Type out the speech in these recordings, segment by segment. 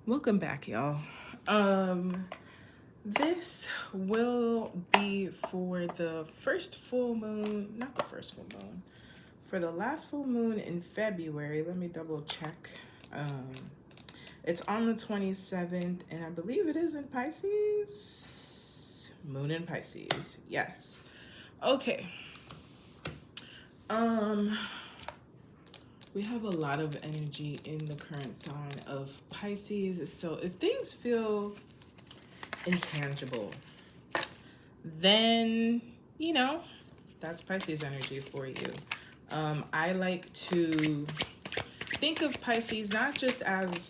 Welcome back, y'all. This will be for the first full moon, not the first full moon, for the last full moon in February. Let me double check. Um, it's on the 27th, and I believe it is in Pisces. Moon in Pisces, yes. Okay. Um, we have a lot of energy in the current sign of Pisces. So if things feel intangible, then, that's Pisces energy for you. I like to think of Pisces not just as,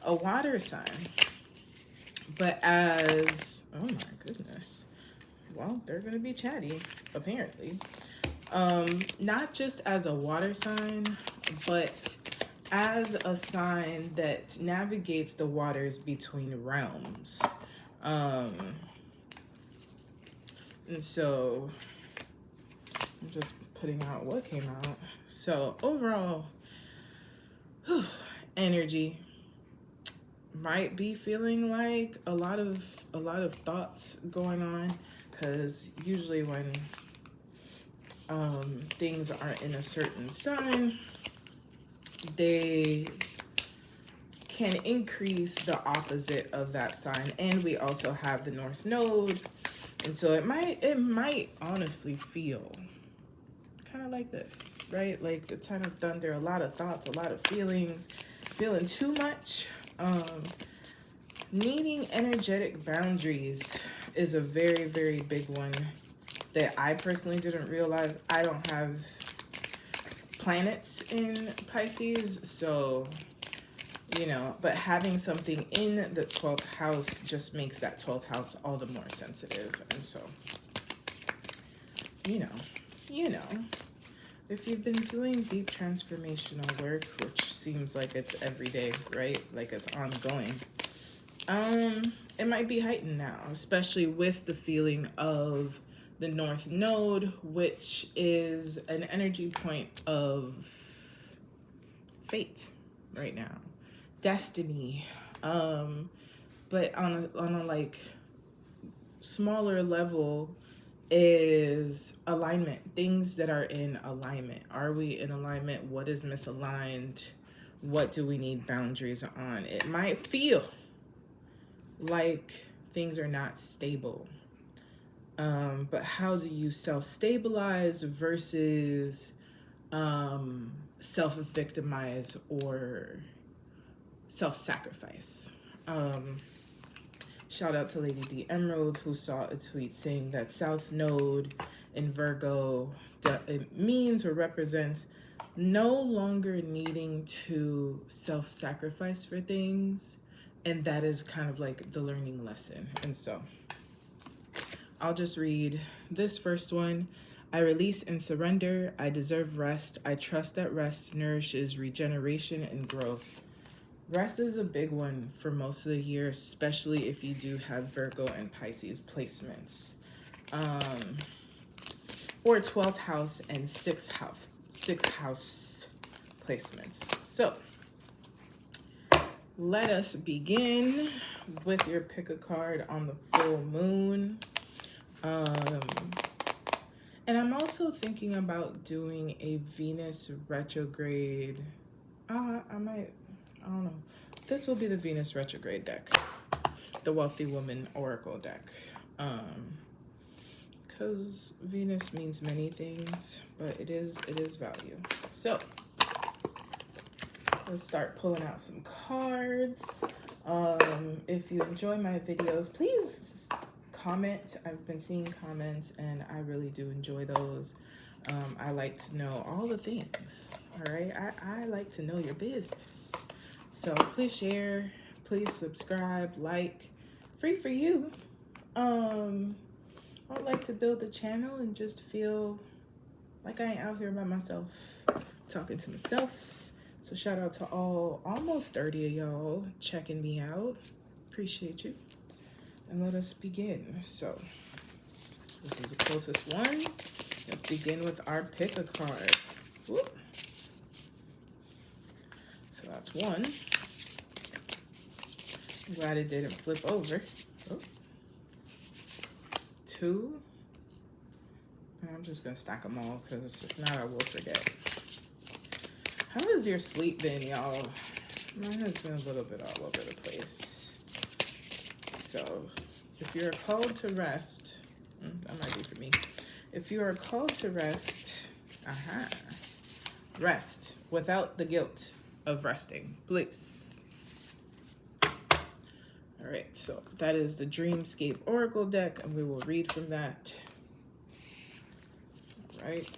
a water sign, but as, oh my goodness, well, they're going to be chatty, apparently. Not just as a water sign, but as a sign that navigates the waters between realms. And so I'm just putting out what came out. So overall, energy might be feeling like a lot of thoughts going on, because usually when things are in a certain sign, they can increase the opposite of that sign. And we also have the North Node, and so it might honestly feel kind of like this, right? Like the Ten of Thunder, a lot of thoughts, a lot of feelings, feeling too much. Needing energetic boundaries is a very, very big one that I personally didn't realize. I don't have planets in Pisces, so, but having something in the 12th house just makes that 12th house all the more sensitive. And so, you know, if you've been doing deep transformational work, which seems like it's every day, right? Like it's ongoing. It might be heightened now, especially with the feeling of the North Node, which is an energy point of fate right now, destiny. But on a like smaller level is alignment, things that are in alignment. Are we in alignment? What is misaligned? What do we need boundaries on? It might feel like things are not stable. But how do you self-stabilize versus self-victimize or self-sacrifice? Shout out to Lady D Emerald, who saw a tweet saying that South Node in Virgo, it means or represents no longer needing to self-sacrifice for things. And that is kind of like the learning lesson. And so I'll just read this first one. I release and surrender. I deserve rest. I trust that rest nourishes regeneration and growth. Rest is a big one for most of the year, especially if you do have Virgo and Pisces placements. Or 12th house and 6th house placements. So let us begin with your pick a card on the full moon. And I'm also thinking about doing a Venus retrograde. I don't know. This will be the Venus retrograde deck, the Wealthy Woman Oracle deck. Because Venus means many things, but it is value. So let's start pulling out some cards. If you enjoy my videos, please comment. I've been seeing comments and I really do enjoy those. I like to know all the things. All right, I like to know your business. So please share, please subscribe, like, free for you. I'd like to build a channel and just feel like I ain't out here by myself talking to myself. So shout out to almost 30 of y'all checking me out. Appreciate you. And let us begin. So this is the closest one. Let's begin with our pick a card. Whoop. So that's one. I'm glad it didn't flip over. Oh. 2. I'm just gonna stack them all because if not, I will forget. How has your sleep been, y'all? Mine has been a little bit all over the place. So, if you're called to rest, that might be for me. If you are called to rest, rest without the guilt of resting, please. All right, so that is the Dreamscape Oracle deck, and we will read from that. All right.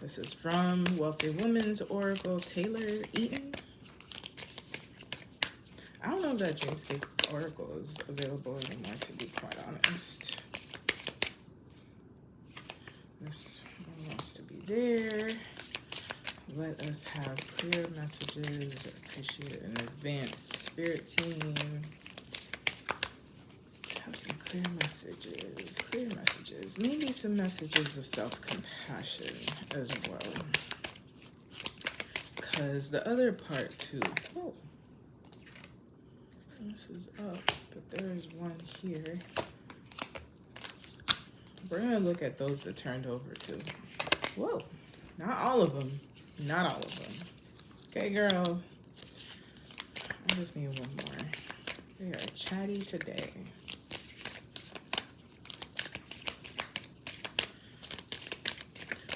This is from Wealthy Woman's Oracle, Taylor Eaton. I don't know if that Dreamscape Oracle is available anymore, to be quite honest. This one wants to be there. Let us have clear messages. Appreciate an advanced spirit team. Have some clear messages. Clear messages. Maybe some messages of self-compassion as well. Because the other part too. Oh. This is up, but there is one here. We're going to look at those that turned over too. Whoa. Not all of them. Not all of them. Okay, girl. I just need one more. We are chatty today.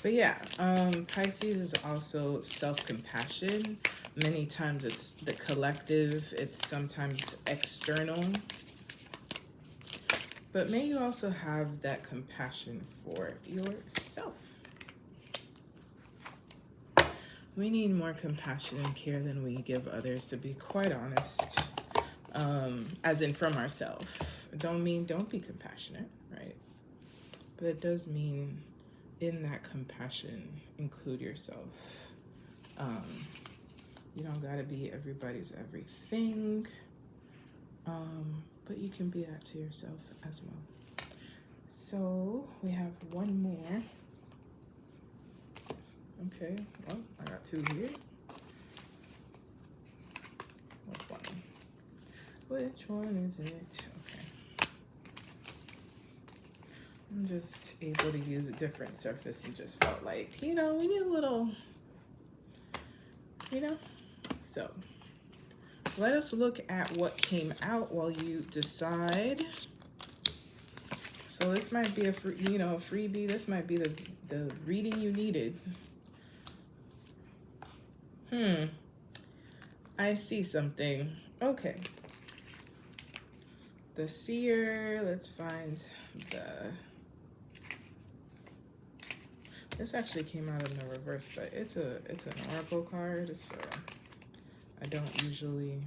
But yeah, Pisces is also self-compassion. Many times it's the collective. It's sometimes external. But may you also have that compassion for yourself. We need more compassion and care than we give others, to be quite honest. As in from ourselves. Don't mean don't be compassionate, right? But it does mean in that compassion, include yourself. You don't gotta be everybody's everything. But you can be that to yourself as well. So we have one more. Okay, well, I got 2 here. Which one is it? Okay. I'm just able to use a different surface and just felt like, we need a little, So, let us look at what came out while you decide. So this might be a freebie. This might be the reading you needed. I see something. Okay. The seer, let's find this actually came out in the reverse, but it's an oracle card, so I don't usually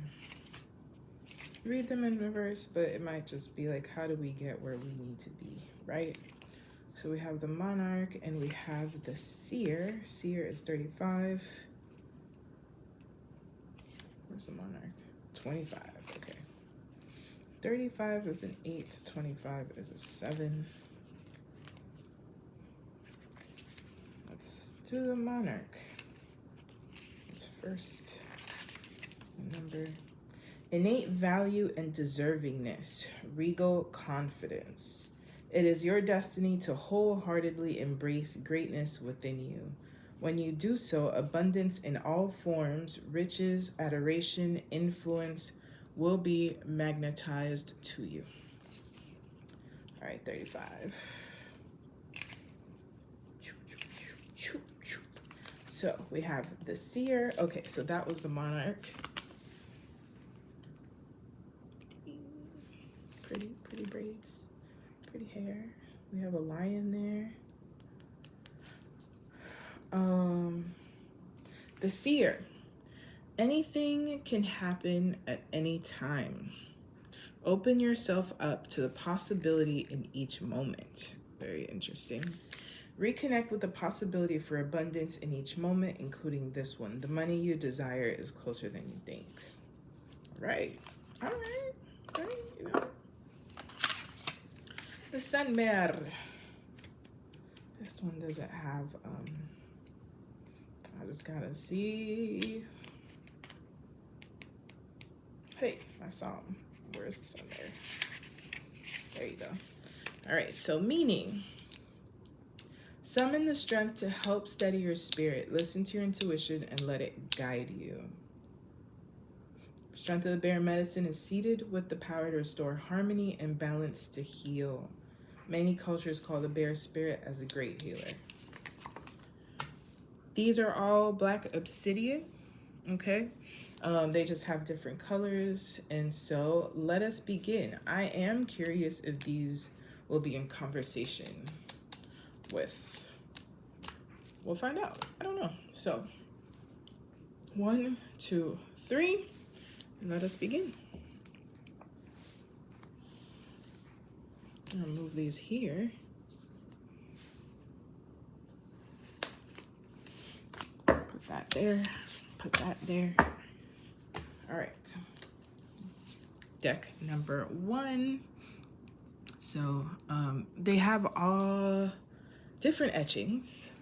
read them in reverse, but it might just be like, how do we get where we need to be, right? So we have the monarch and we have the seer. Seer is 35. Where's the monarch? 25, okay. 35 is an 8, 25 is a 7. Let's do the monarch. It's first number. Innate value and deservingness, regal confidence. It is your destiny to wholeheartedly embrace greatness within you. When you do so, abundance in all forms, riches, adoration, influence will be magnetized to you. All right, 35. So we have the seer. Okay, so that was the monarch. Pretty braids, pretty hair. We have a lion there. The seer. Anything can happen at any time. Open yourself up to the possibility in each moment. Very interesting. Reconnect with the possibility for abundance in each moment, including this one. The money you desire is closer than you think. All right. The sun mare. This one doesn't have, I just gotta see. Hey, I saw him. Where's the sun there? There you go. All right, so meaning. Summon the strength to help steady your spirit. Listen to your intuition and let it guide you. Strength of the Bear medicine is seated with the power to restore harmony and balance to heal. Many cultures call the bear spirit as a great healer. These are all black obsidian, okay? They just have different colors. And so let us begin. I am curious if these will be in conversation with, we'll find out. I don't know. So 1, 2, 3, and let us begin. I'll move these here. Put that there. Put that there. All right. Deck number 1. So they have all different etchings.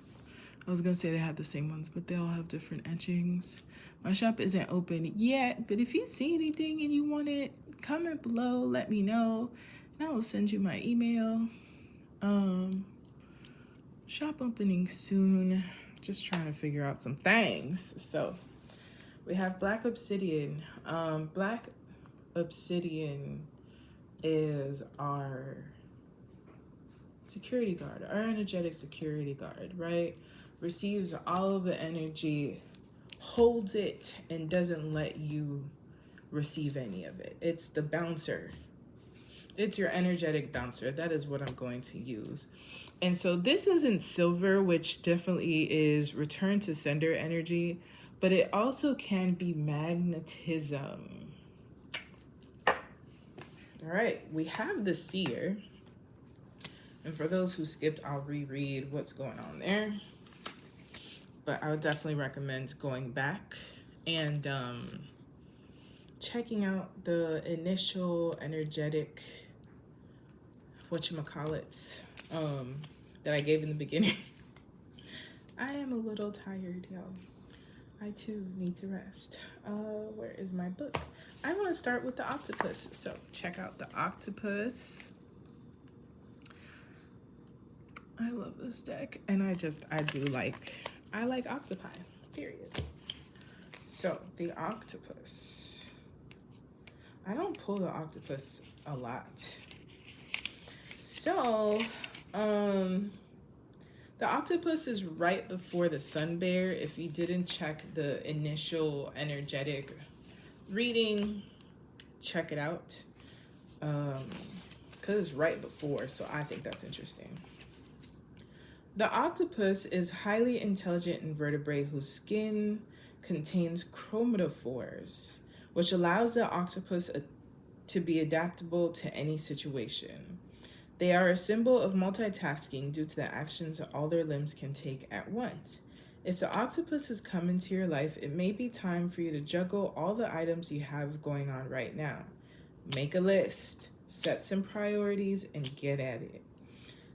I was gonna say they have the same ones, but they all have different etchings. My shop isn't open yet, but if you see anything and you want it, comment below, let me know, and I will send you my email. Shop opening soon. Just trying to figure out some things. So we have black obsidian. Black obsidian is our security guard, our energetic security guard, right? Receives all of the energy, holds it, and doesn't let you receive any of it. It's the bouncer. It's your energetic bouncer. That is what I'm going to use. And so this isn't silver, which definitely is return to sender energy, but it also can be magnetism. All right, we have the seer. And for those who skipped, I'll reread what's going on there. But I would definitely recommend going back and checking out the initial energetic, whatchamacallits, that I gave in the beginning. I am a little tired, y'all. I too need to rest. Where is my book? I want to start with the octopus. So check out the octopus. I love this deck, and I like octopi, period. So the octopus. I don't pull the octopus a lot. So, the octopus is right before the sun bear. If you didn't check the initial energetic reading, check it out. Because it's right before, so I think that's interesting. The octopus is highly intelligent invertebrate whose skin contains chromatophores, which allows the octopus to be adaptable to any situation. They are a symbol of multitasking due to the actions all their limbs can take at once. If the octopus has come into your life, it may be time for you to juggle all the items you have going on right now. Make a list, set some priorities, and get at it.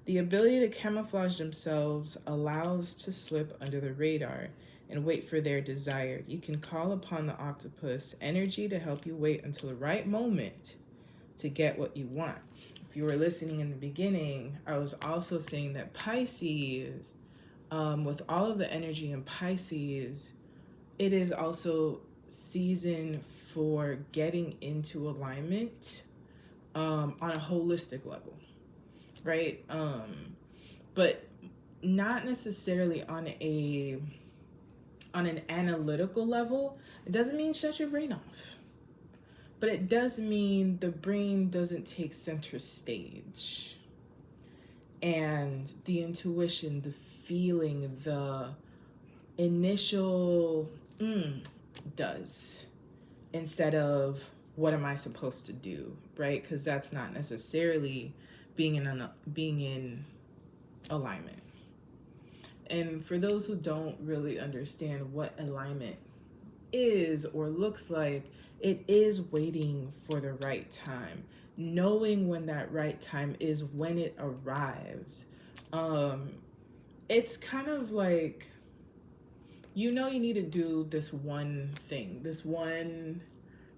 The ability to camouflage themselves allows to slip under the radar and wait for their desire. You can call upon the octopus energy to help you wait until the right moment to get what you want. If you were listening in the beginning, I was also saying that Pisces, with all of the energy in Pisces, it is also season for getting into alignment on a holistic level. Right? But not necessarily on an analytical level. It doesn't mean shut your brain off. But it does mean the brain doesn't take center stage. And the intuition, the feeling, the initial does. Instead of what am I supposed to do, right? Because that's not necessarily being in alignment. And for those who don't really understand what alignment is or looks like, it is waiting for the right time. Knowing when that right time is when it arrives. It's kind of like, you need to do this one thing, this one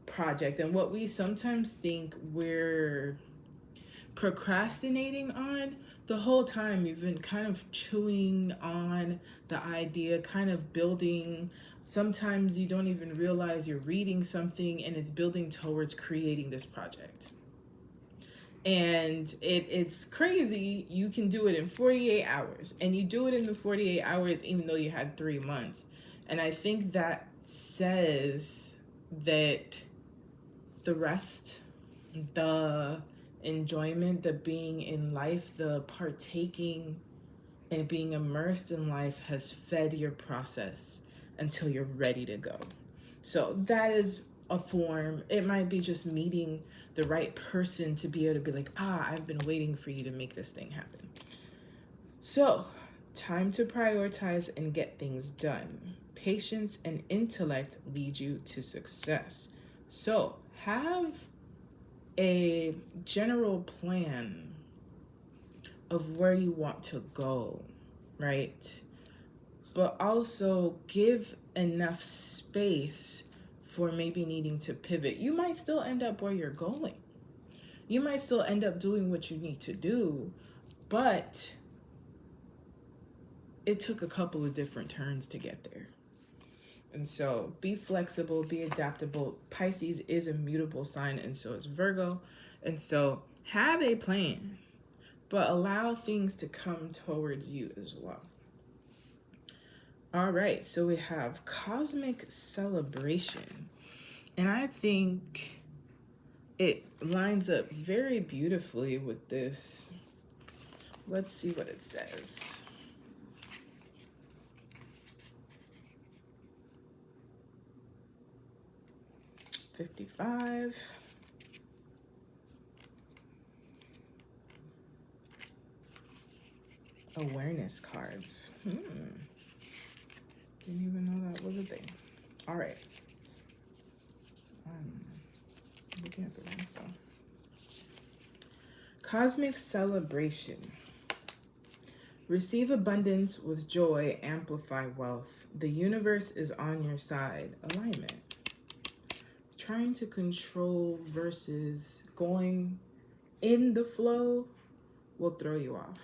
project. And what we sometimes think we're procrastinating on, the whole time you've been kind of chewing on the idea, kind of building. Sometimes you don't even realize you're reading something and it's building towards creating this project. And it's crazy. You can do it in 48 hours, and you do it in the 48 hours even though you had 3 months. And I think that says that the rest, the enjoyment, the being in life, the partaking and being immersed in life has fed your process until you're ready to go. So that is a form. It might be just meeting the right person to be able to be like, I've been waiting for you to make this thing happen. So, time to prioritize and get things done. Patience and intellect lead you to success. So, have a general plan of where you want to go, right? But also give enough space for maybe needing to pivot. You might still end up where you're going. You might still end up doing what you need to do, but it took a couple of different turns to get there. And so be flexible, be adaptable. Pisces is a mutable sign, and so is Virgo. And so have a plan, but allow things to come towards you as well. All right, so we have cosmic celebration. And I think it lines up very beautifully with this. Let's see what it says. $55. Awareness cards. Didn't even know that was a thing. All right. Looking at the wrong stuff. Cosmic celebration. Receive abundance with joy, amplify wealth. The universe is on your side. Alignment. Trying to control versus going in the flow will throw you off.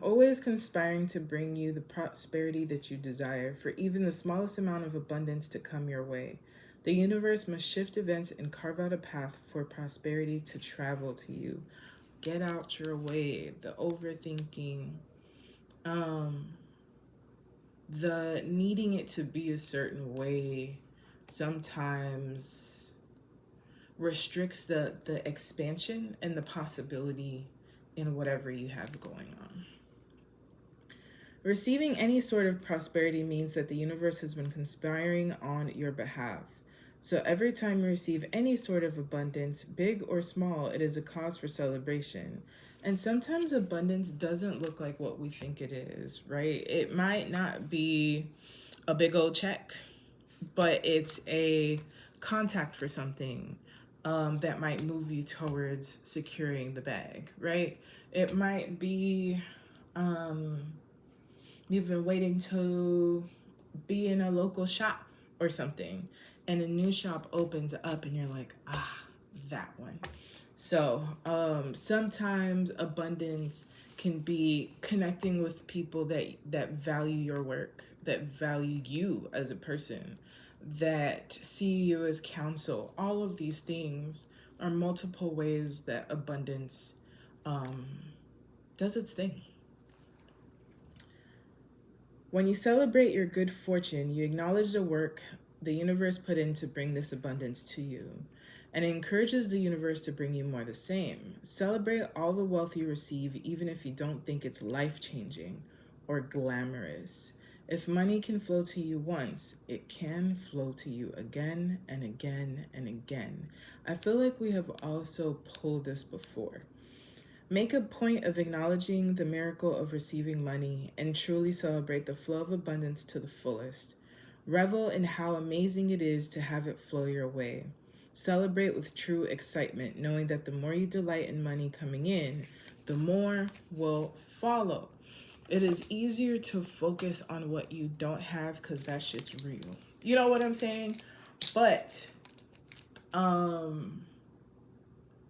Always conspiring to bring you the prosperity that you desire, for even the smallest amount of abundance to come your way. The universe must shift events and carve out a path for prosperity to travel to you. Get out your way. The overthinking, the needing it to be a certain way sometimes restricts the expansion and the possibility in whatever you have going on. Receiving any sort of prosperity means that the universe has been conspiring on your behalf. So every time you receive any sort of abundance, big or small, it is a cause for celebration. And sometimes abundance doesn't look like what we think it is, right? It might not be a big old check, but it's a contact for something that might move you towards securing the bag, right? It might be you've been waiting to be in a local shop or something, and a new shop opens up and you're like, that one. So sometimes abundance can be connecting with people that value your work, that value you as a person, that see you as counsel. All of these things are multiple ways that abundance does its thing. When you celebrate your good fortune, you acknowledge the work the universe put in to bring this abundance to you, and it encourages the universe to bring you more of the same. Celebrate all the wealth you receive, even if you don't think it's life-changing or glamorous. If money can flow to you once, it can flow to you again and again and again. I feel like we have also pulled this before. Make a point of acknowledging the miracle of receiving money and truly celebrate the flow of abundance to the fullest. Revel in how amazing it is to have it flow your way. Celebrate with true excitement, knowing that the more you delight in money coming in, the more will follow. It is easier to focus on what you don't have because that shit's real. You know what I'm saying? But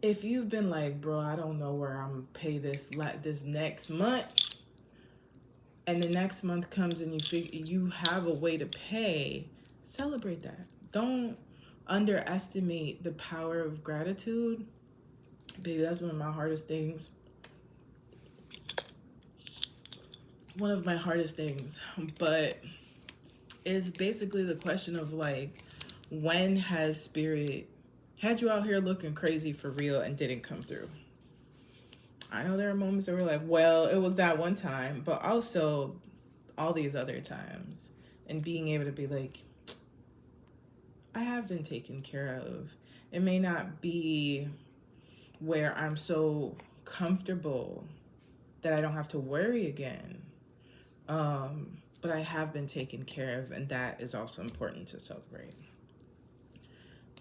if you've been like, bro, I don't know where I'm gonna pay this this next month, and the next month comes and you have a way to pay, celebrate that. Don't underestimate the power of gratitude. Baby, that's one of my hardest things. One of my hardest things. But it's basically the question of like, when has spirit had you out here looking crazy for real and didn't come through? I know there are moments that we're like, well, it was that one time, but also all these other times. And being able to be like, I have been taken care of. It may not be where I'm so comfortable that I don't have to worry again. But I have been taken care of, and that is also important to celebrate.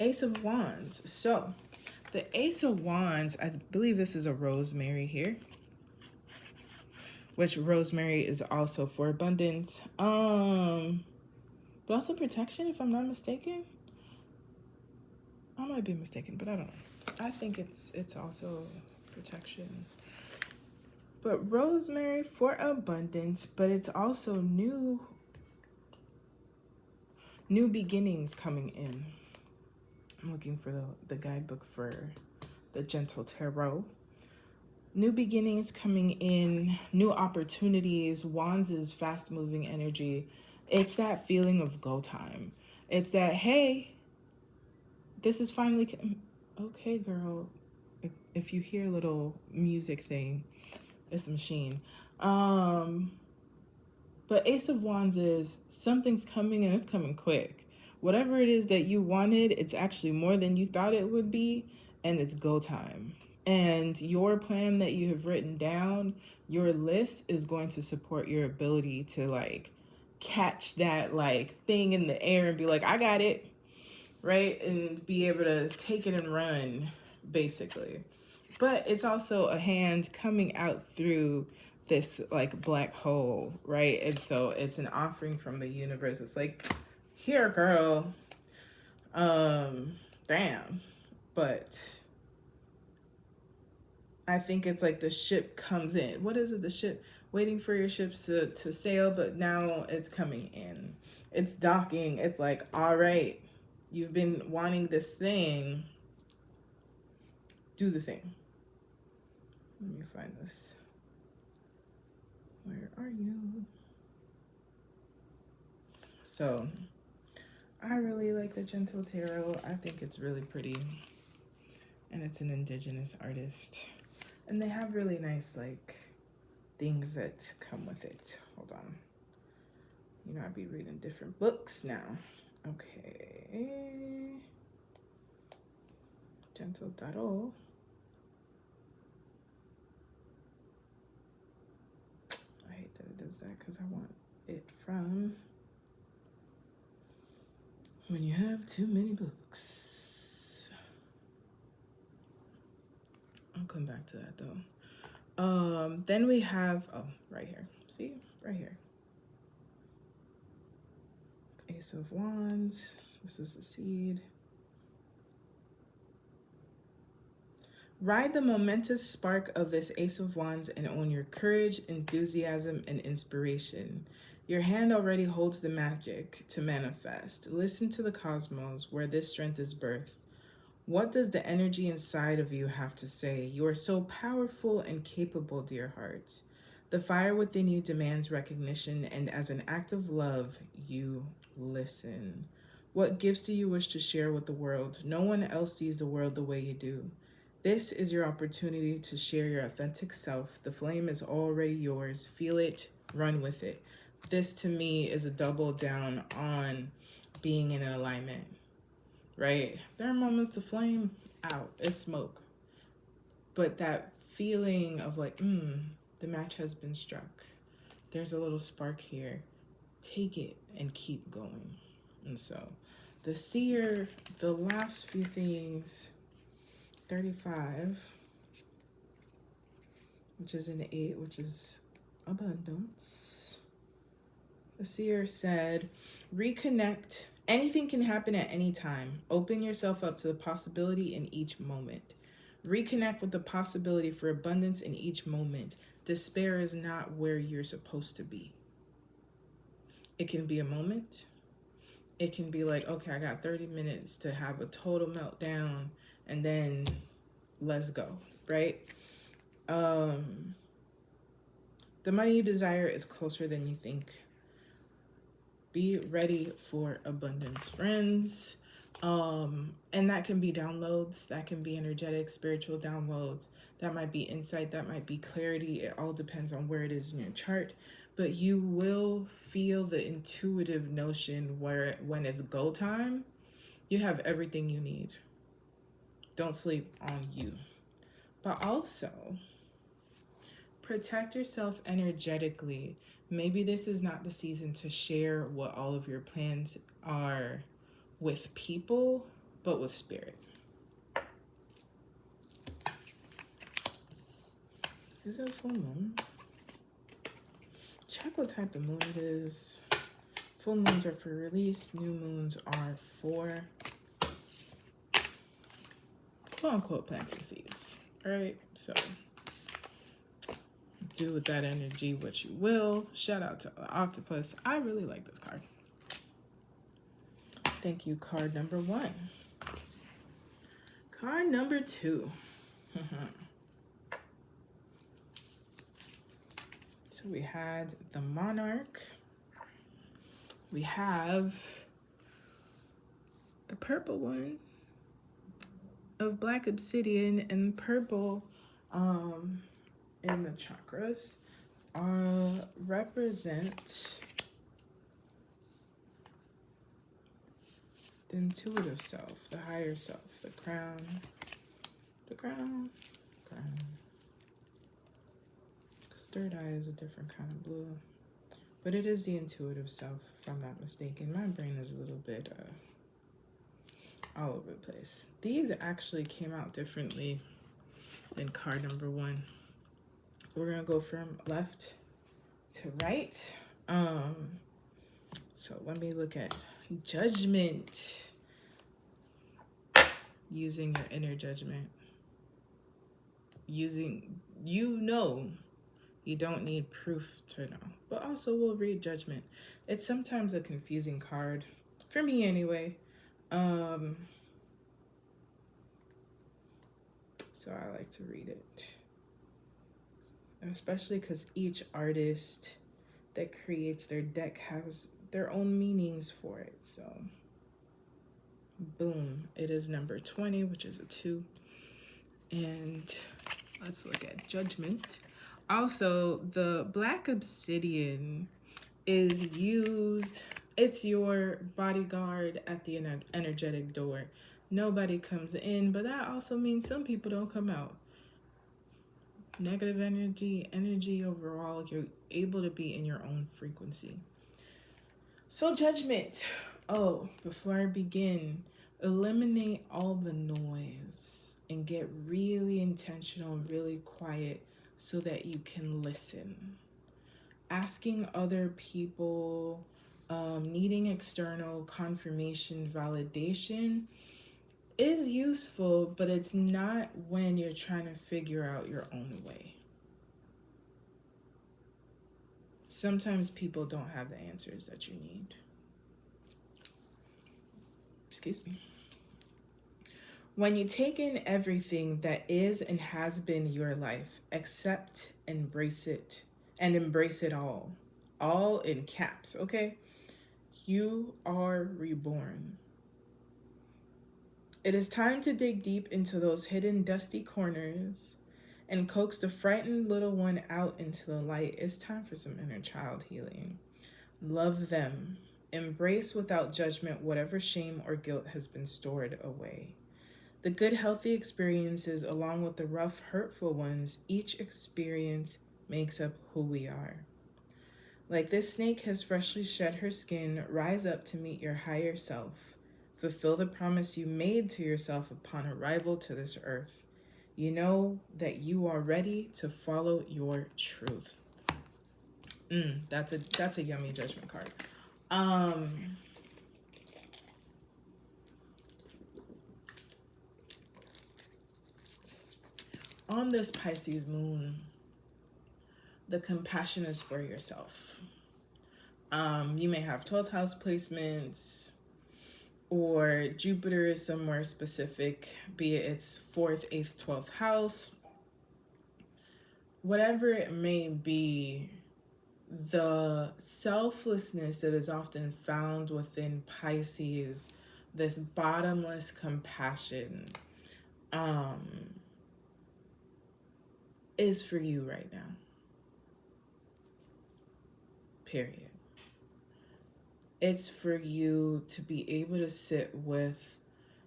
Ace of Wands. So, the Ace of Wands, I believe this is a rosemary here, which rosemary is also for abundance. But also protection, if I'm not mistaken. I might be mistaken, but I don't know. I think it's also protection. But rosemary for abundance, but it's also new beginnings coming in. I'm looking for the guidebook for the Gentle Tarot. New beginnings coming in, new opportunities. Wands is fast moving energy. It's that feeling of go time. It's that, hey, this is finally, okay, girl. If you hear a little music thing, it's a machine. But Ace of Wands is something's coming and it's coming quick. Whatever it is that you wanted, it's actually more than you thought it would be, and it's go time. And your plan that you have written down, your list is going to support your ability to like catch that like thing in the air and be like, I got it, right? And be able to take it and run, basically. But it's also a hand coming out through this like black hole, right? And so it's an offering from the universe. It's like, here, girl. Damn. But I think it's like the ship comes in. What is it? The ship waiting for your ships to sail, but now it's coming in. It's docking. It's like, all right, you've been wanting this thing. Do the thing. Let me find this. Where are you? So, I really like the Gentle Tarot. I think it's really pretty. And it's an indigenous artist. And they have really nice, like, things that come with it. Hold on. You know, I'd be reading different books now. Okay. Gentle Tarot. I hate that it does that because I want it from when you have too many books. I'll come back to that though. Then we have, oh, right here. See? Right here. Ace of Wands. This is the seed. Ride the momentous spark of this Ace of Wands and own your courage, enthusiasm, and inspiration. Your hand already holds the magic to manifest. Listen to the cosmos where this strength is birthed. What does the energy inside of you have to say? You are so powerful and capable, dear heart. The fire within you demands recognition, and as an act of love, you listen. What gifts do you wish to share with the world? No one else sees the world the way you do. This is your opportunity to share your authentic self. The flame is already yours. Feel it, run with it. This to me is a double down on being in alignment, right? There are moments the flame out, it's smoke. But that feeling of like, the match has been struck. There's a little spark here. Take it and keep going. And so the seer, the last few things, 35, which is an 8, which is abundance. The seer said, reconnect Anything can happen at any time. Open yourself up to the possibility in each moment. Reconnect with the possibility for abundance in each moment. Despair is not where you're supposed to be. It can be a moment. It can be like, okay, I got 30 minutes to have a total meltdown and then let's go, right? The money you desire is closer than you think. Be ready for abundance, friends. And that can be downloads, that can be energetic, spiritual downloads, that might be insight, that might be clarity. It all depends on where it is in your chart. But you will feel the intuitive notion where when it's go time, you have everything you need. Don't sleep on you. But also, protect yourself energetically. Maybe this is not the season to share what all of your plans are with people, but with spirit. Is it a full moon? Check what type of moon it is. Full moons are for release. New moons are for quote unquote planting seeds. Alright, so do with that energy what you will. Shout out to the octopus. I really like this card. Thank you, card number 1. Card number 2. So we had the monarch. We have the purple one of black obsidian and purple in the chakras represent the intuitive self, the higher self, the crown. Third eye is a different kind of blue, but it is the intuitive self, if I'm not mistaken. My brain is a little bit all over the place. These actually came out differently than card number 1. We're gonna go from left to right. So let me look at judgment. Using your inner judgment. You don't need proof to know, but also we'll read judgment. It's sometimes a confusing card, for me anyway. So I like to read it, especially because each artist that creates their deck has their own meanings for it. So boom, it is number 20, which is a 2. And let's look at judgment. Also, the black obsidian is used, it's your bodyguard at the energetic door. Nobody comes in, but that also means some people don't come out. Negative energy overall, you're able to be in your own frequency. So judgment. Oh, before I begin, eliminate all the noise and get really intentional, really quiet so that you can listen. Asking other people, needing external confirmation, validation is useful, but it's not when you're trying to figure out your own way. Sometimes people don't have the answers that you need. Excuse me. When you take in everything that is and has been your life, accept, embrace it, and embrace it all. All in caps, okay? You are reborn. It is time to dig deep into those hidden dusty corners and coax the frightened little one out into the light. It's time for some inner child healing. Love them. Embrace without judgment whatever shame or guilt has been stored away. The good, healthy experiences, along with the rough, hurtful ones, each experience makes up who we are. Like this snake has freshly shed her skin, rise up to meet your higher self. Fulfill the promise you made to yourself upon arrival to this earth. You know that you are ready to follow your truth. That's a yummy judgment card. on this Pisces moon, the compassion is for yourself. You may have 12th house placements, or Jupiter is somewhere specific, be it its 4th, 8th, 12th house. Whatever it may be, the selflessness that is often found within Pisces, this bottomless compassion, is for you right now. Period. It's for you to be able to sit with,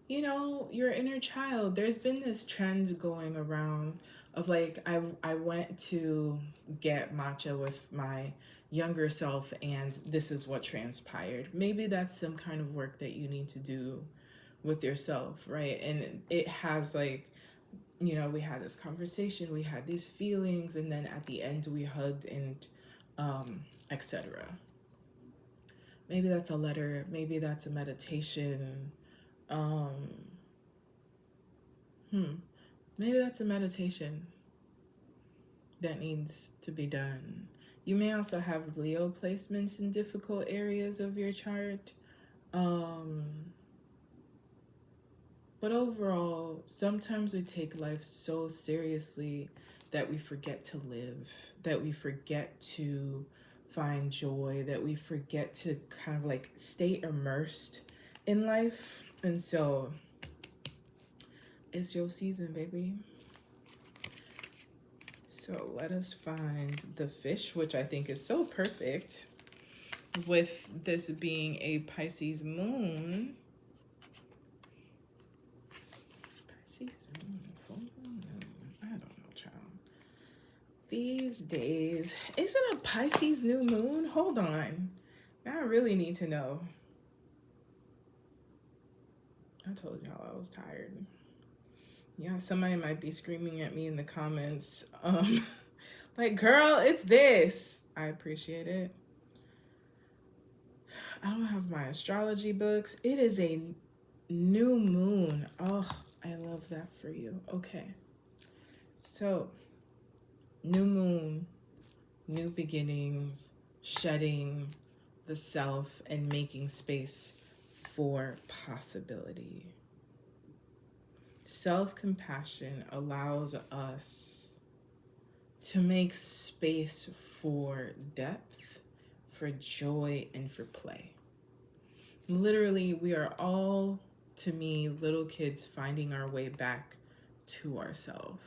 your inner child. There's been this trend going around of like, I went to get matcha with my younger self and this is what transpired. Maybe that's some kind of work that you need to do with yourself, right? And it has like, we had this conversation, we had these feelings, and then at the end we hugged and etc. Maybe that's a letter, maybe that's a meditation. Maybe that's a meditation that needs to be done. You may also have Leo placements in difficult areas of your chart. But overall, sometimes we take life so seriously that we forget to live, that we forget to find joy, that we forget to kind of like stay immersed in life. And so it's your season, baby. So let us find the fish, which I think is so perfect with this being a Pisces moon. Pisces moon, full moon. I don't know, child. These days, is it a Pisces new moon? Hold on. I really need to know. I told y'all I was tired. Yeah, somebody might be screaming at me in the comments. Like, girl, it's this. I appreciate it. I don't have my astrology books. It is a new moon. Oh, I love that for you. Okay. So, new moon, new beginnings, shedding the self and making space for possibility. Self-compassion allows us to make space for depth, for joy, and for play. Literally, we are all, to me, little kids finding our way back to ourselves.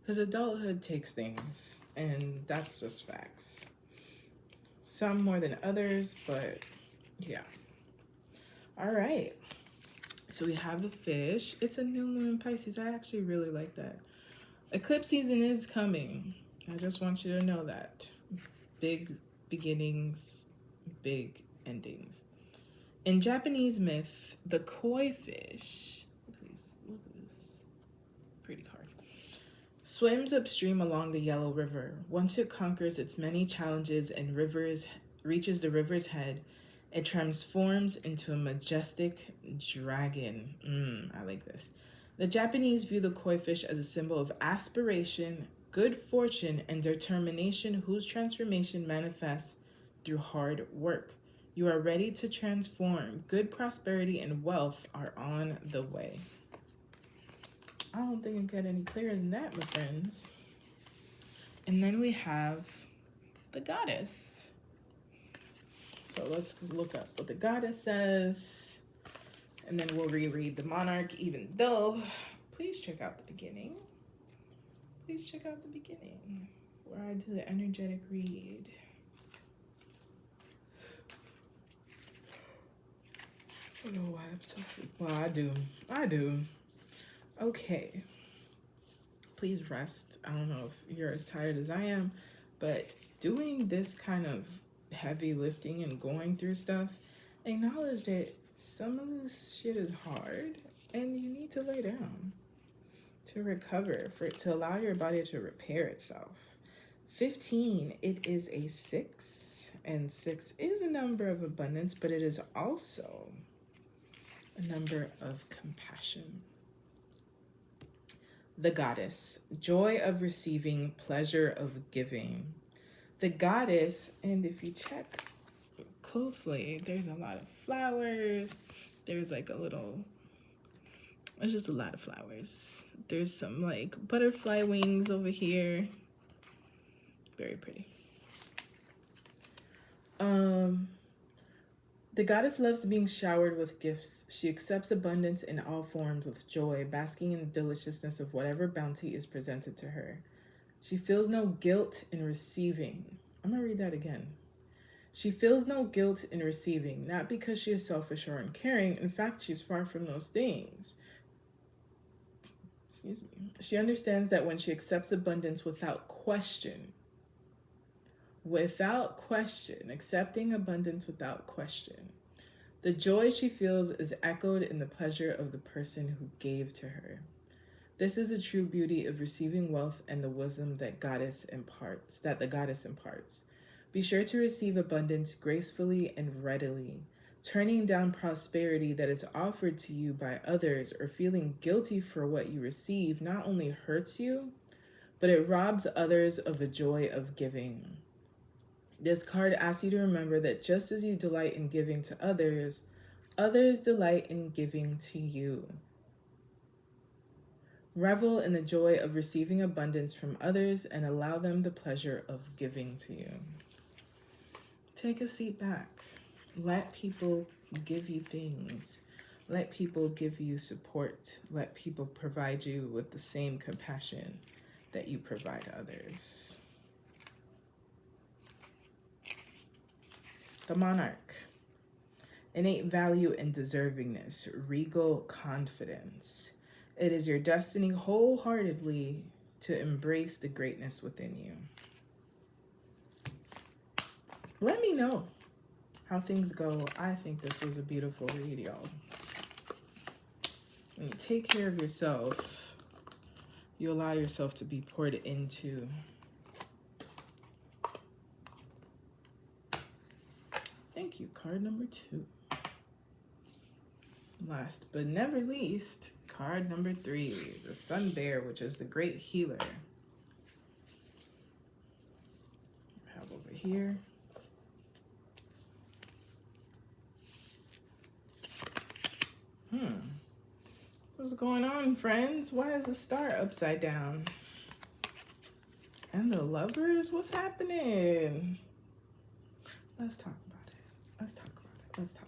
Because adulthood takes things, and that's just facts. Some more than others, but yeah. All right. So we have the fish. It's a new moon in Pisces. I actually really like that. Eclipse season is coming. I just want you to know that. Big beginnings, big endings. In Japanese myth, the koi fish, please look at this pretty card, swims upstream along the Yellow River. Once it conquers its many challenges and reaches the river's head, it transforms into a majestic dragon. I like this. The Japanese view the koi fish as a symbol of aspiration, good fortune, and determination whose transformation manifests through hard work. You are ready to transform. Good prosperity and wealth are on the way. I don't think it can get any clearer than that, my friends. And then we have the goddess. So let's look up what the goddess says. And then we'll reread the monarch, even though, please check out the beginning. Please check out the beginning where I do the energetic read. I don't know why I'm so sleepy. Well, I do. Okay. Please rest. I don't know if you're as tired as I am, but doing this kind of heavy lifting and going through stuff, acknowledge that some of this shit is hard and you need to lay down to recover, to allow your body to repair itself. 15, it is a 6, and 6 is a number of abundance, but it is also a number of compassion. The goddess, joy of receiving, pleasure of giving. The goddess, and if you check closely, there's a lot of flowers. There's like a little, there's just a lot of flowers. There's some like butterfly wings over here. Very pretty. The goddess loves being showered with gifts. She accepts abundance in all forms with joy, basking in the deliciousness of whatever bounty is presented to her. She feels no guilt in receiving. I'm going to read that again. She feels no guilt in receiving, not because she is selfish or uncaring. In fact, she's far from those things. Excuse me. She understands that when she accepts abundance without question, accepting abundance without question, the joy she feels is echoed in the pleasure of the person who gave to her. This is the true beauty of receiving wealth and the wisdom that the goddess imparts. Be sure to receive abundance gracefully and readily. Turning down prosperity that is offered to you by others or feeling guilty for what you receive not only hurts you, but it robs others of the joy of giving. This card asks you to remember that just as you delight in giving to others, others delight in giving to you. Revel in the joy of receiving abundance from others and allow them the pleasure of giving to you. Take a seat back. Let people give you things. Let people give you support. Let people provide you with the same compassion that you provide others. The monarch. Innate value and deservingness, regal confidence. It is your destiny wholeheartedly to embrace the greatness within you. Let me know how things go. I think this was a beautiful read, y'all. When you take care of yourself, you allow yourself to be poured into. Thank you. Card number 2. Last but never least, card number 3, the Sun Bear, which is the great healer. I have over here. What's going on, friends? Why is the star upside down? And the Lovers? What's happening? Let's talk about it.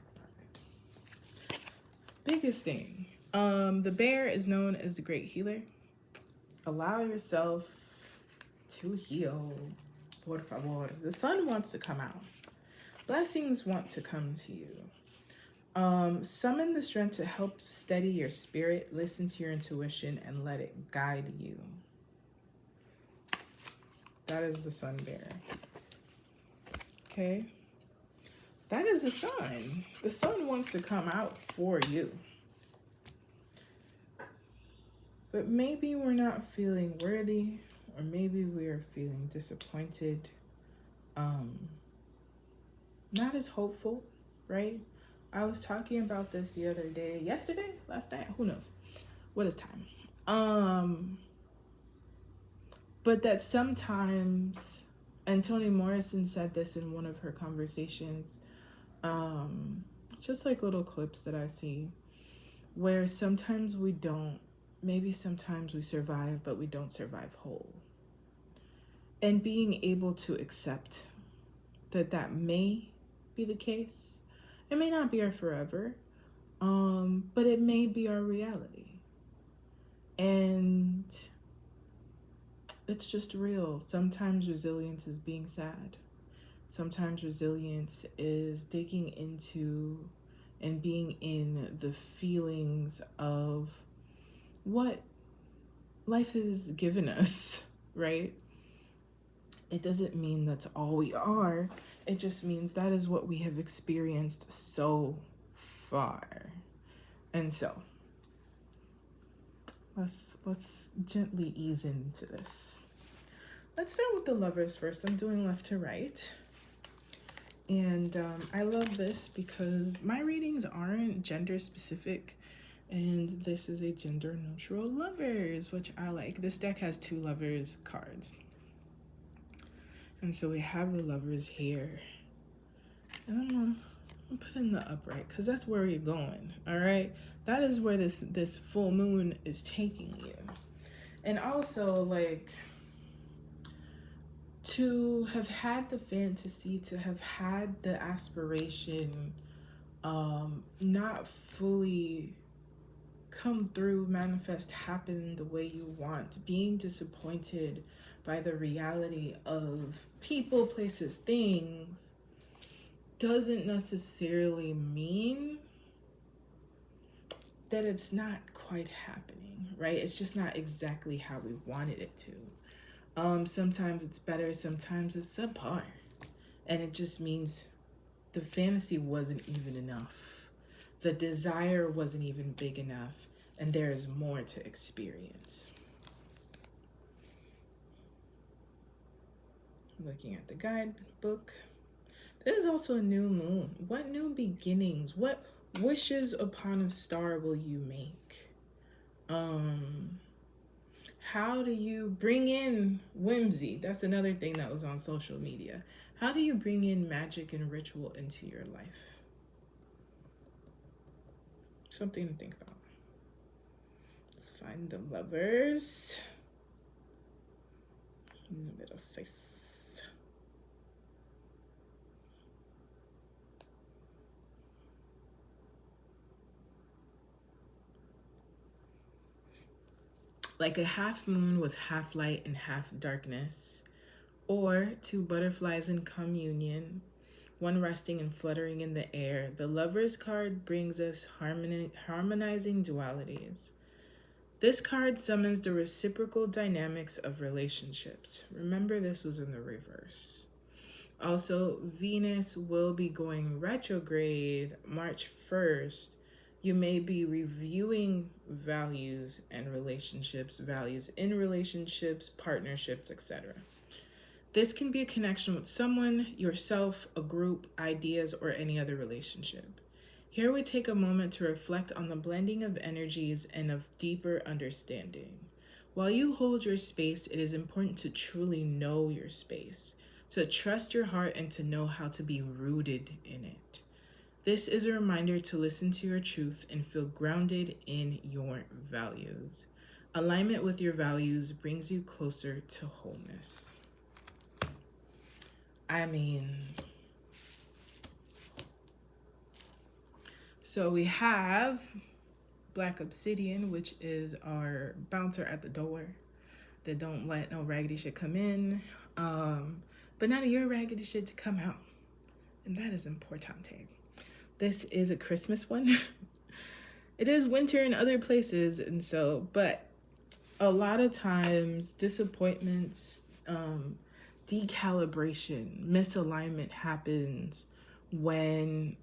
Biggest thing. The bear is known as the great healer. Allow yourself to heal. Por favor. The sun wants to come out. Blessings want to come to you. Summon the strength to help steady your spirit, listen to your intuition, and let it guide you. That is the Sun Bear. Okay? That is the sun. The sun wants to come out for you. But maybe we're not feeling worthy, or maybe we're feeling disappointed, not as hopeful, right? I was talking about this the other day, last night, who knows? What is time? But that sometimes, and Toni Morrison said this in one of her conversations, just like little clips that I see, where sometimes we don't, maybe sometimes we survive, but we don't survive whole. And being able to accept that may be the case. It may not be our forever, but it may be our reality. And it's just real. Sometimes resilience is being sad. Sometimes resilience is digging into and being in the feelings of what life has given us, right? It doesn't mean that's all we are. It just means that is what we have experienced so far. And so, let's gently ease into this. Let's start with the Lovers first. I'm doing left to right. And I love this because my readings aren't gender specific. And this is a gender neutral lovers, which I like. This deck has 2 lovers cards. And so we have the lovers here. And I'm gonna put in the upright because that's where you're going. All right. That is where this full moon is taking you. And also, like, to have had the fantasy, to have had the aspiration, not fully come through, manifest, happen the way you want, being disappointed by the reality of people, places, things, doesn't necessarily mean that it's not quite happening, right? It's just not exactly how we wanted it to. Sometimes it's better, sometimes it's subpar. And it just means the fantasy wasn't even enough. The desire wasn't even big enough, and there is more to experience. Looking at the guidebook. This is also a new moon. What new beginnings, what wishes upon a star will you make? How do you bring in whimsy? That's another thing that was on social media. How do you bring in magic and ritual into your life? Something to think about. Let's find the lovers. Número 6. Like a half moon with half light and half darkness, or 2 butterflies in communion, one resting and fluttering in the air. The Lover's card brings us harmonizing dualities. This card summons the reciprocal dynamics of relationships. Remember, this was in the reverse. Also, Venus will be going retrograde March 1st. You may be reviewing values and relationships, values in relationships, partnerships, etc. This can be a connection with someone, yourself, a group, ideas, or any other relationship. Here we take a moment to reflect on the blending of energies and of deeper understanding. While you hold your space, it is important to truly know your space, to trust your heart, and to know how to be rooted in it. This is a reminder to listen to your truth and feel grounded in your values. Alignment with your values brings you closer to wholeness. I mean, so we have Black Obsidian, which is our bouncer at the door that don't let no raggedy shit come in, but none of your raggedy shit to come out. And that is importante. This is a Christmas one. It is winter in other places, and so, but a lot of times disappointments, decalibration, misalignment happens when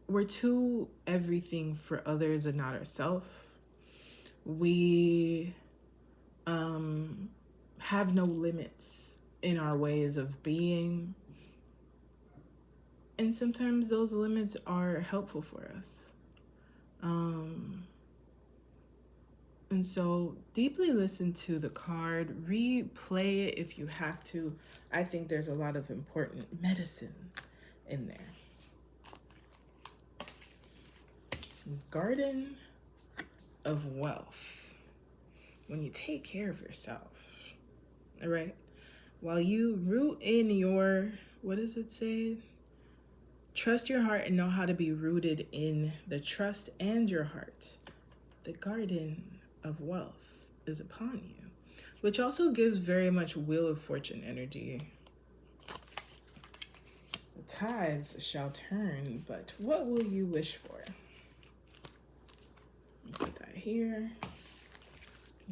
we're too everything for others and not ourselves. We have no limits in our ways of being. And sometimes those limits are helpful for us. And so deeply listen to the card, replay it if you have to. I think there's a lot of important medicine in there. Garden of Wealth. When you take care of yourself, all right? While you root in your, what does it say? Trust your heart and know how to be rooted in the trust and your heart. The garden of wealth is upon you, which also gives very much Wheel of Fortune energy. The tides shall turn, but what will you wish for? Put that here.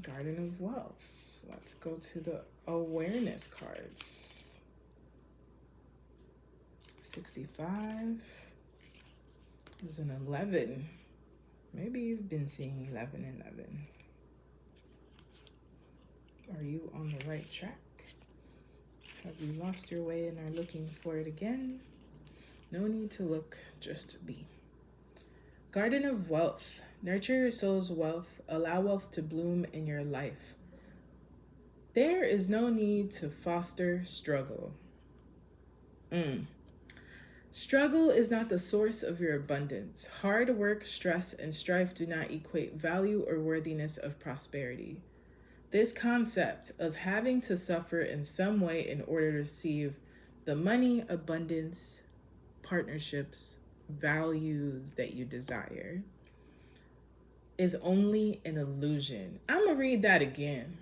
Garden of Wealth. Let's go to the awareness cards. 65 is an 11. Maybe you've been seeing 11. Are you on the right track? Have you lost your way and are looking for it again? No need to look, just be. Garden of Wealth. Nurture your soul's wealth. Allow wealth to bloom in your life. There is no need to foster struggle. Struggle is not the source of your abundance. Hard work, stress, and strife do not equate value or worthiness of prosperity. This concept of having to suffer in some way in order to receive the money, abundance, partnerships, values that you desire is only an illusion. I'm going to read that again.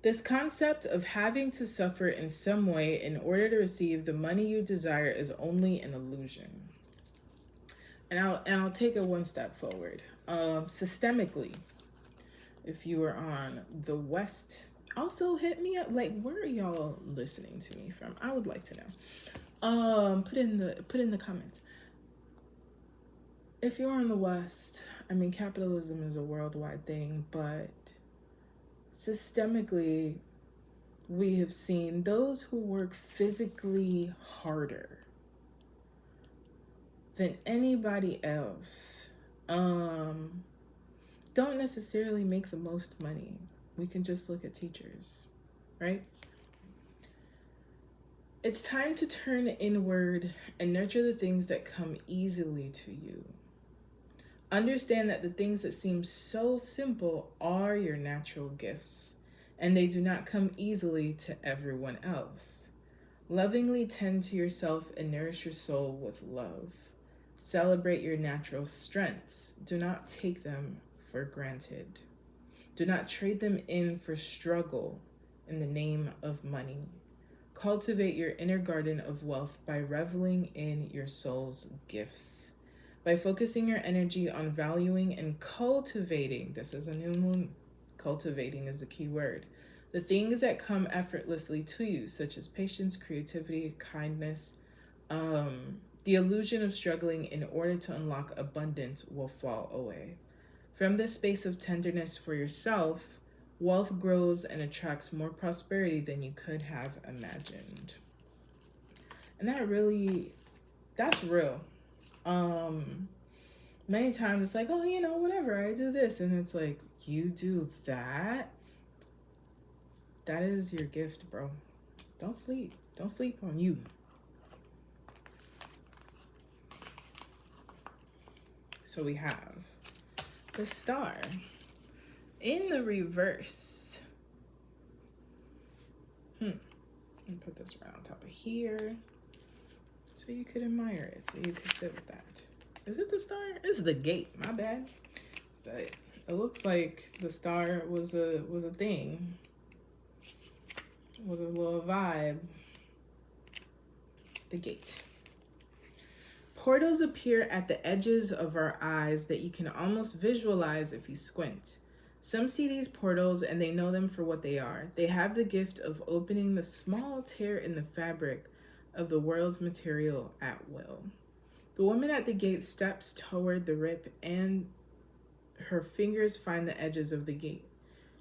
This concept of having to suffer in some way in order to receive the money you desire is only an illusion. And I'll take it one step forward. Systemically, if you are on the West, also hit me up. Like, where are y'all listening to me from? I would like to know. Put in the comments. If you're in the West, I mean, capitalism is a worldwide thing, but systemically, we have seen those who work physically harder than anybody else don't necessarily make the most money. We can just look at teachers, right? It's time to turn inward and nurture the things that come easily to you. Understand that the things that seem so simple are your natural gifts, and they do not come easily to everyone else. Lovingly tend to yourself and nourish your soul with love. Celebrate your natural strengths. Do not take them for granted. Do not trade them in for struggle in the name of money. Cultivate your inner garden of wealth by reveling in your soul's gifts. By focusing your energy on valuing and cultivating, this is a new moon, cultivating is the key word, the things that come effortlessly to you, such as patience, creativity, kindness, the illusion of struggling in order to unlock abundance will fall away. From this space of tenderness for yourself, wealth grows and attracts more prosperity than you could have imagined. And that's real. Many times it's like, oh, whatever, I do this. And it's like, you do that? That is your gift, bro. Don't sleep. Don't sleep on you. So we have the star in the reverse. Let me put this right on top of here so you could admire it, so you could sit with that. Is it the star? It's the gate, my bad. But it looks like the star was a thing. Was a little vibe. The gate. Portals appear at the edges of our eyes that you can almost visualize if you squint. Some see these portals and they know them for what they are. They have the gift of opening the small tear in the fabric of the world's material at will. The woman at the gate steps toward the rip and her fingers find the edges of the gate.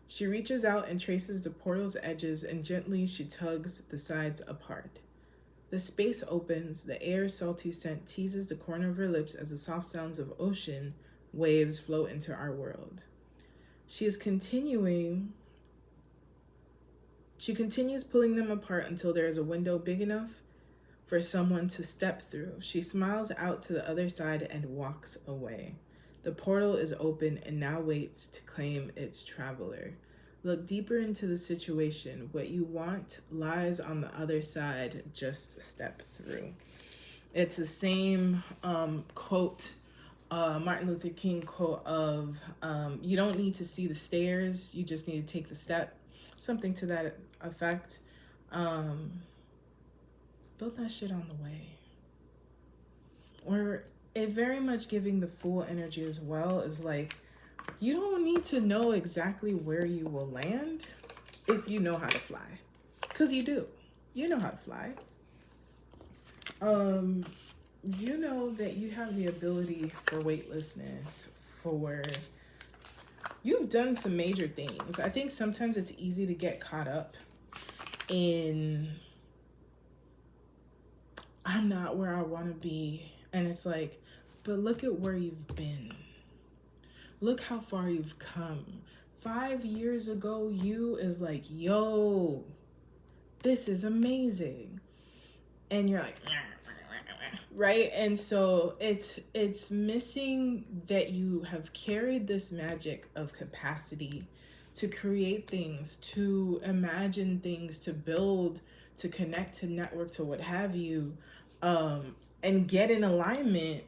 She reaches out and traces the portal's edges and gently she tugs the sides apart. The space opens, the air's salty scent teases the corner of her lips as the soft sounds of ocean waves flow into our world. She continues pulling them apart until there is a window big enough for someone to step through. She smiles out to the other side and walks away. The portal is open and now waits to claim its traveler. Look deeper into the situation. What you want lies on the other side. Just step through. It's the same quote, Martin Luther King quote of, you don't need to see the stairs, you just need to take the step. Something to that effect. Build that shit on the way. Or it very much giving the Fool energy as well is like, you don't need to know exactly where you will land if you know how to fly. Because you do. You know how to fly. You know that you have the ability for weightlessness, for... You've done some major things. I think sometimes it's easy to get caught up in... I'm not where I want to be. And it's like, But look at where you've been. Look how far you've come. 5 years ago, you is like, yo, this is amazing. And you're like, right? And so it's missing that you have carried this magic of capacity to create things, to imagine things, to build, to connect, to network, to what have you, and get in alignment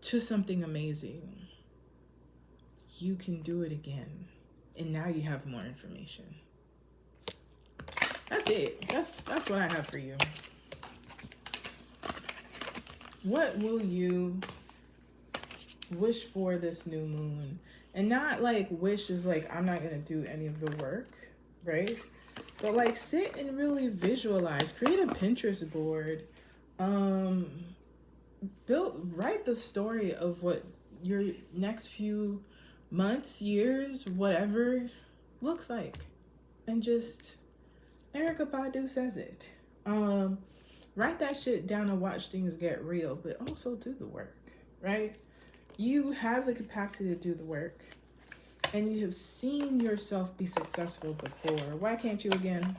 to something amazing. You can do it again. And now you have more information. That's it. That's what I have for you. What will you wish for this new moon? And not like wish is like, I'm not going to do any of the work, right? But like sit and really visualize. Create a Pinterest board. Write the story of what your next few months, years, whatever looks like. And just, Erykah Badu says it. Write that shit down and watch things get real, but also do the work, right? You have the capacity to do the work, and you have seen yourself be successful before. Why can't you again?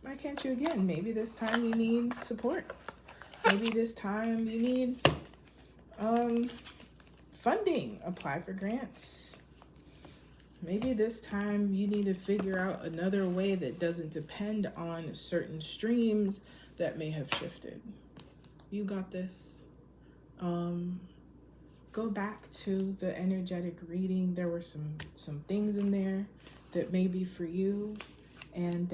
Why can't you again? Maybe this time you need support. Maybe this time you need funding. Apply for grants. Maybe this time you need to figure out another way that doesn't depend on certain streams that may have shifted. You got this. Go back to the energetic reading. There were some things in there that may be for you. And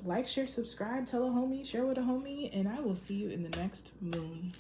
like, share, subscribe, tell a homie, share with a homie, and I will see you in the next moon.